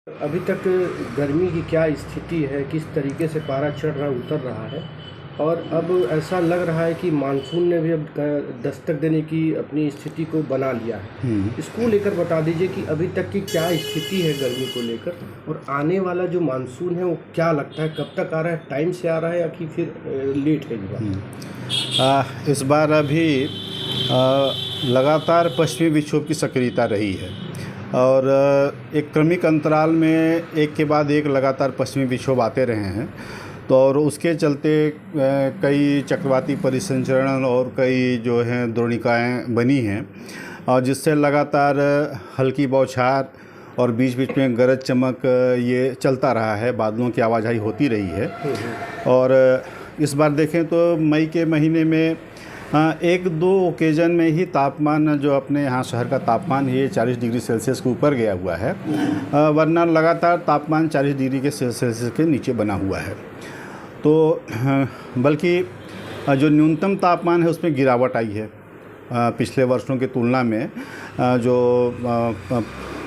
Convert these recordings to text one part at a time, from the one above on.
अभी तक गर्मी की क्या स्थिति है, किस तरीके से पारा चढ़ रहा उतर रहा है और अब ऐसा लग रहा है कि मानसून ने भी अब दस्तक देने की अपनी स्थिति को बना लिया है। इसको लेकर बता दीजिए कि अभी तक की क्या स्थिति है गर्मी को लेकर और आने वाला जो मानसून है वो क्या लगता है, कब तक आ रहा है, टाइम से आ रहा है या कि फिर लेट है इस बार? इस बार अभी लगातार पश्चिमी विक्षोभ की सक्रियता रही है और एक क्रमिक अंतराल में एक के बाद एक लगातार पश्चिमी विक्षोभ आते रहे हैं। तो और उसके चलते कई चक्रवाती परिसंचरण और कई जो हैं द्रोणिकाएँ बनी हैं और जिससे लगातार हल्की बौछार और बीच बीच में गरज चमक ये चलता रहा है, बादलों की आवाजाही होती रही है। और इस बार देखें तो मई के महीने में एक दो ओकेजन में ही तापमान जो अपने यहाँ शहर का तापमान ये 40 डिग्री सेल्सियस के ऊपर गया हुआ है, वरना लगातार तापमान 40 डिग्री के सेल्सियस के नीचे बना हुआ है। तो बल्कि जो न्यूनतम तापमान है उसमें गिरावट आई है पिछले वर्षों की तुलना में। जो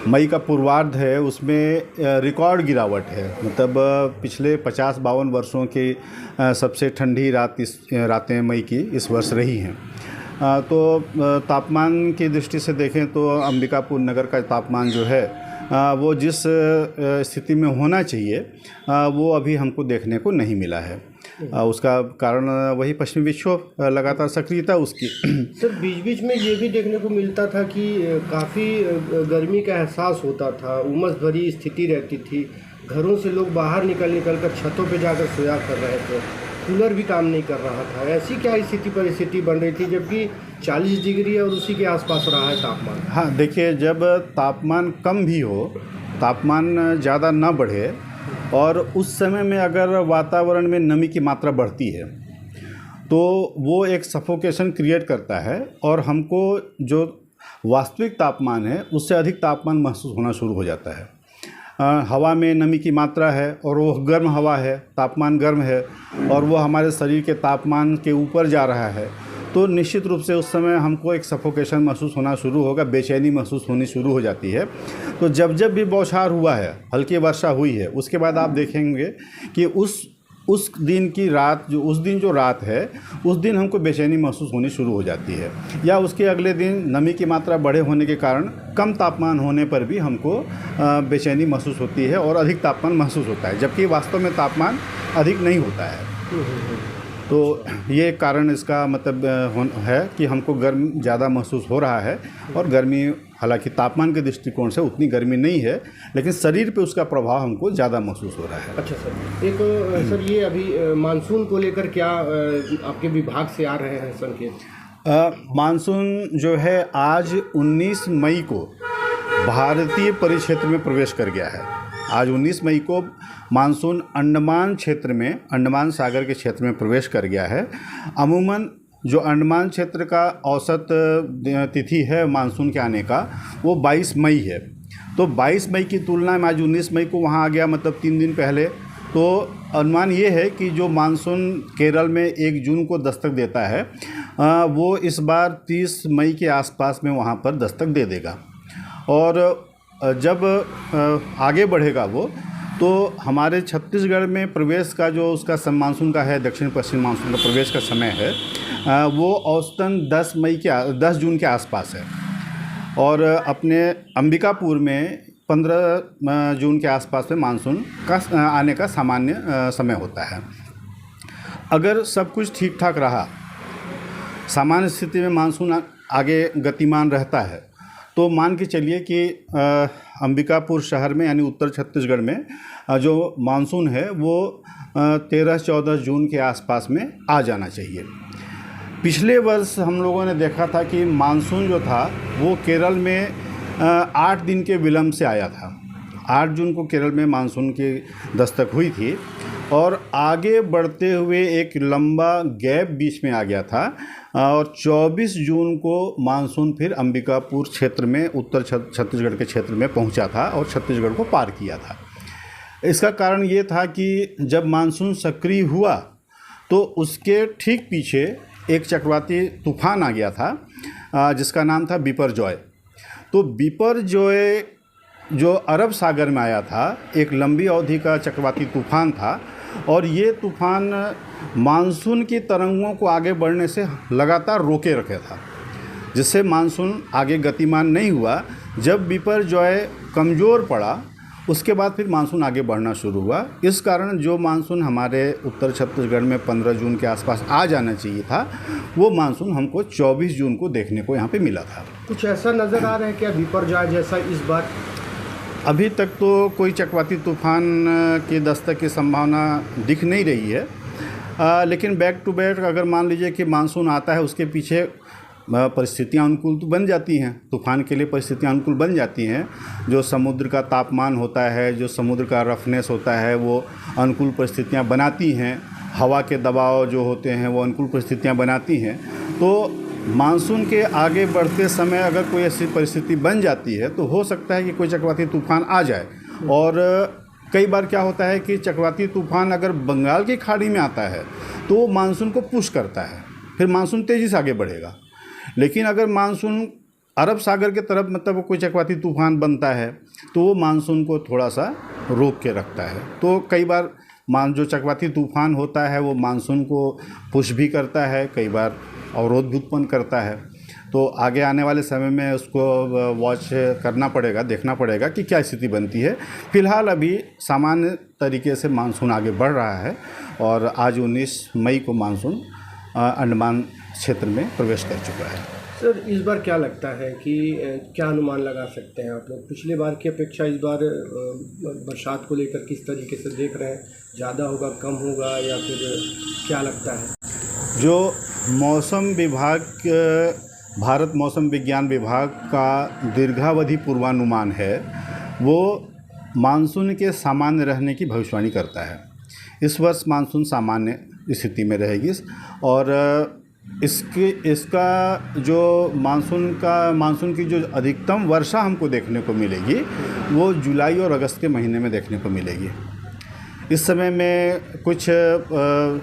मई का पूर्वार्ध है उसमें रिकॉर्ड गिरावट है, मतलब पिछले 50-52 वर्षों की सबसे ठंडी रातें मई की इस वर्ष रही हैं। तो तापमान की दृष्टि से देखें तो अंबिकापुर नगर का तापमान जो है वो जिस स्थिति में होना चाहिए वो अभी हमको देखने को नहीं मिला है। उसका कारण वही पश्चिमी विक्षोभ, लगातार सक्रियता उसकी। सर बीच बीच में ये भी देखने को मिलता था कि काफ़ी गर्मी का एहसास होता था, उमस भरी स्थिति रहती थी, घरों से लोग बाहर निकल कर छतों पे जाकर सोया कर रहे थे, कूलर भी काम नहीं कर रहा था। ऐसी क्या परिस्थिति बन रही थी जबकि 40 डिग्री और उसी के आसपास रहा है तापमान? हाँ देखिए, जब तापमान कम भी हो, तापमान ज़्यादा ना बढ़े और उस समय में अगर वातावरण में नमी की मात्रा बढ़ती है तो वो एक सफोकेशन क्रिएट करता है और हमको जो वास्तविक तापमान है उससे अधिक तापमान महसूस होना शुरू हो जाता है। हवा में नमी की मात्रा है और वो गर्म हवा है, तापमान गर्म है और वो हमारे शरीर के तापमान के ऊपर जा रहा है, तो निश्चित रूप से उस समय हमको एक सफोकेशन महसूस होना शुरू होगा, बेचैनी महसूस होनी शुरू हो जाती है। तो जब जब भी बौछार हुआ है, हल्की वर्षा हुई है, उसके बाद आप देखेंगे कि उस दिन की रात जो रात है उस दिन हमको बेचैनी महसूस होनी शुरू हो जाती है, या उसके अगले दिन नमी की मात्रा बढ़े होने के कारण कम तापमान होने पर भी हमको बेचैनी महसूस होती है और अधिक तापमान महसूस होता है, जबकि वास्तव में तापमान अधिक नहीं होता है। तो ये कारण इसका मतलब है कि हमको गर्म ज़्यादा महसूस हो रहा है और गर्मी हालांकि तापमान के दृष्टिकोण से उतनी गर्मी नहीं है, लेकिन शरीर पे उसका प्रभाव हमको ज़्यादा महसूस हो रहा है। अच्छा सर, सर ये अभी मानसून को लेकर क्या आपके विभाग से आ रहे हैं संकेत? मानसून जो है आज 19 मई को भारतीय परिक्षेत्र में प्रवेश कर गया है। आज 19 मई को मानसून अंडमान क्षेत्र में, अंडमान सागर के क्षेत्र में प्रवेश कर गया है। अमूमन जो अंडमान क्षेत्र का औसत तिथि है मानसून के आने का वो 22 मई है। तो 22 मई की तुलना में आज 19 मई को वहाँ आ गया, मतलब 3 दिन पहले। तो अनुमान ये है कि जो मानसून केरल में 1 जून को दस्तक देता है वो इस बार 30 मई के आसपास में वहाँ पर दस्तक दे देगा। और जब आगे बढ़ेगा वो, तो हमारे छत्तीसगढ़ में प्रवेश का जो उसका मानसून का है, दक्षिण पश्चिम मानसून का प्रवेश का समय है वो औसतन 10 जून के आसपास है और अपने अंबिकापुर में 15 जून के आसपास में मानसून का आने का सामान्य समय होता है। अगर सब कुछ ठीक ठाक रहा, सामान्य स्थिति में मानसून आगे गतिमान रहता है, तो मान के चलिए कि अंबिकापुर शहर में यानी उत्तर छत्तीसगढ़ में जो मानसून है वो 13-14 जून के आसपास में आ जाना चाहिए। पिछले वर्ष हम लोगों ने देखा था कि मानसून जो था वो केरल में 8 दिन के विलंब से आया था। 8 जून को केरल में मानसून की दस्तक हुई थी और आगे बढ़ते हुए एक लंबा गैप बीच में आ गया था और 24 जून को मानसून फिर अंबिकापुर क्षेत्र में, उत्तर छत्तीसगढ़ के क्षेत्र में पहुंचा था और छत्तीसगढ़ को पार किया था। इसका कारण ये था कि जब मानसून सक्रिय हुआ तो उसके ठीक पीछे एक चक्रवाती तूफान आ गया था जिसका नाम था बिपरजॉय। तो बिपरजॉय जो अरब सागर में आया था, एक लंबी अवधि का चक्रवाती तूफ़ान था और ये तूफ़ान मानसून की तरंगों को आगे बढ़ने से लगातार रोके रखे था, जिससे मानसून आगे गतिमान नहीं हुआ। जब बिपरजॉय कमज़ोर पड़ा उसके बाद फिर मानसून आगे बढ़ना शुरू हुआ। इस कारण जो मानसून हमारे उत्तर छत्तीसगढ़ में 15 जून के आसपास आ जाना चाहिए था, वो मानसून हमको 24 जून को देखने को यहाँ पे मिला था। कुछ ऐसा नज़र आ रहा है क्या बिपरजॉय जैसा इस बार? अभी तक तो कोई चक्रवाती तूफ़ान की दस्तक की संभावना दिख नहीं रही है, लेकिन बैक टू बैक अगर मान लीजिए कि मानसून आता है, उसके पीछे परिस्थितियाँ अनुकूल तो बन जाती हैं, तूफ़ान के लिए परिस्थितियाँ अनुकूल बन जाती हैं। जो समुद्र का तापमान होता है, जो समुद्र का रफनेस होता है, वो अनुकूल परिस्थितियाँ बनाती हैं। हवा के दबाव जो होते हैं वो अनुकूल परिस्थितियाँ बनाती हैं। तो मानसून के आगे बढ़ते समय अगर कोई ऐसी परिस्थिति बन जाती है तो हो सकता है कि कोई चक्रवाती तूफ़ान आ जाए। और कई बार क्या होता है कि चक्रवाती तूफ़ान अगर बंगाल की खाड़ी में आता है तो मानसून को पुश करता है, फिर मानसून तेज़ी से आगे बढ़ेगा। लेकिन अगर मानसून अरब सागर के तरफ मतलब कोई चक्रवाती तूफ़ान बनता है तो वो मानसून को थोड़ा सा रोक के रखता है। तो कई बार जो चक्रवाती तूफ़ान होता है वो मानसून को पुश भी करता है, कई बार अवरोध भी उत्पन्न करता है। तो आगे आने वाले समय में उसको वॉच करना पड़ेगा, देखना पड़ेगा कि क्या स्थिति बनती है। फ़िलहाल अभी सामान्य तरीके से मानसून आगे बढ़ रहा है और आज 19 मई को मानसून अंडमान क्षेत्र में प्रवेश कर चुका है। सर, इस बार क्या लगता है कि क्या अनुमान लगा सकते हैं आप लोग? पिछले बार की अपेक्षा इस बार बरसात को लेकर किस तरीके से देख रहे हैं? ज़्यादा होगा, कम होगा, या फिर क्या लगता है? जो मौसम विभाग, भारत मौसम विज्ञान विभाग का दीर्घावधि पूर्वानुमान है, वो मानसून के सामान्य रहने की भविष्यवाणी करता है। इस वर्ष मानसून सामान्य स्थिति में रहेगी और इसका जो मानसून की जो अधिकतम वर्षा हमको देखने को मिलेगी वो जुलाई और अगस्त के महीने में देखने को मिलेगी। इस समय में कुछ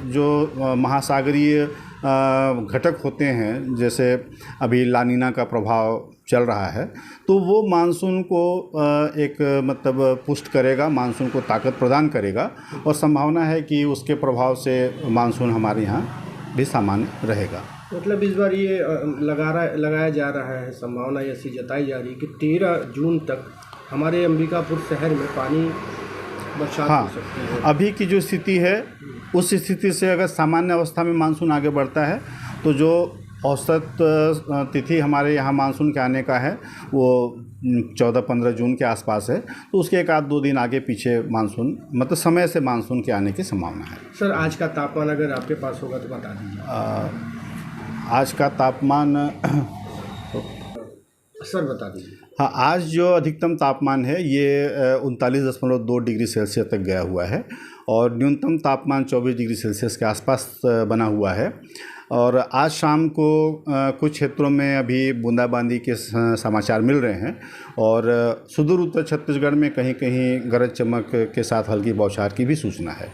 जो महासागरीय घटक होते हैं, जैसे अभी लानीना का प्रभाव चल रहा है, तो वो मानसून को एक मतलब पुष्ट करेगा, मानसून को ताकत प्रदान करेगा और संभावना है कि उसके प्रभाव से मानसून हमारे यहाँ भी सामान्य रहेगा। मतलब इस बार ये लगाया जा रहा है, संभावना ऐसी जताई जा रही है कि 13 जून तक हमारे अंबिकापुर शहर में पानी बरसात हो सकती है। अभी की जो स्थिति है उस स्थिति से अगर सामान्य अवस्था में मानसून आगे बढ़ता है तो जो औसत तिथि हमारे यहाँ मानसून के आने का है वो 14-15 जून के आसपास है, तो उसके 1-2 दिन आगे पीछे मानसून मतलब समय से मानसून के आने की संभावना है। सर, आज का तापमान अगर आपके पास होगा तो बता दीजिए। आज का तापमान सर बता दीजिए। हाँ, आज जो अधिकतम तापमान है ये 39.2 डिग्री सेल्सियस तक गया हुआ है और न्यूनतम तापमान 24 डिग्री सेल्सियस के आसपास बना हुआ है। और आज शाम को कुछ क्षेत्रों में अभी बूंदाबांदी के समाचार मिल रहे हैं और सुदूर उत्तर छत्तीसगढ़ में कहीं कहीं गरज चमक के साथ हल्की बौछार की भी सूचना है।